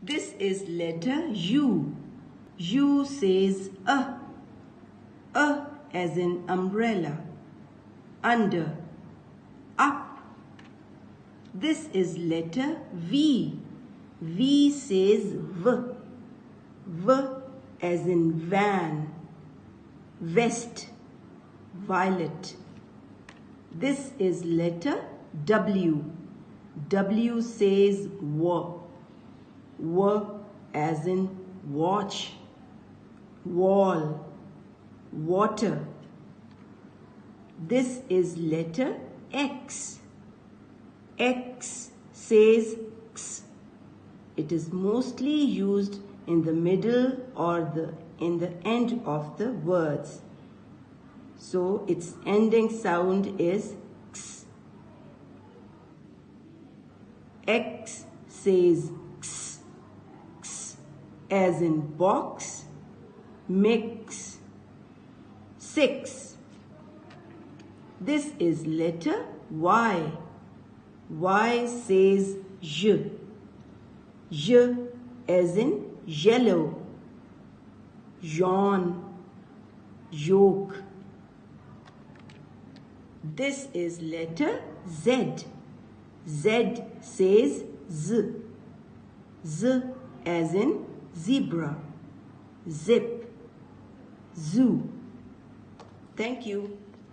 This is letter U. U says a as in umbrella, under, up. This is letter V. V says v as in van, vest, violet. This is letter W. W says w as in watch, wall, water. This is letter X. X says X. It is mostly used in the middle or in the end of the words. So its ending sound is X. X says X, X as in box, mix, 6. This is letter Y. Y says J. J as in yellow, yawn, yoke. This is letter Z. Z says Z. Z as in zebra, zip, zoo. Thank you.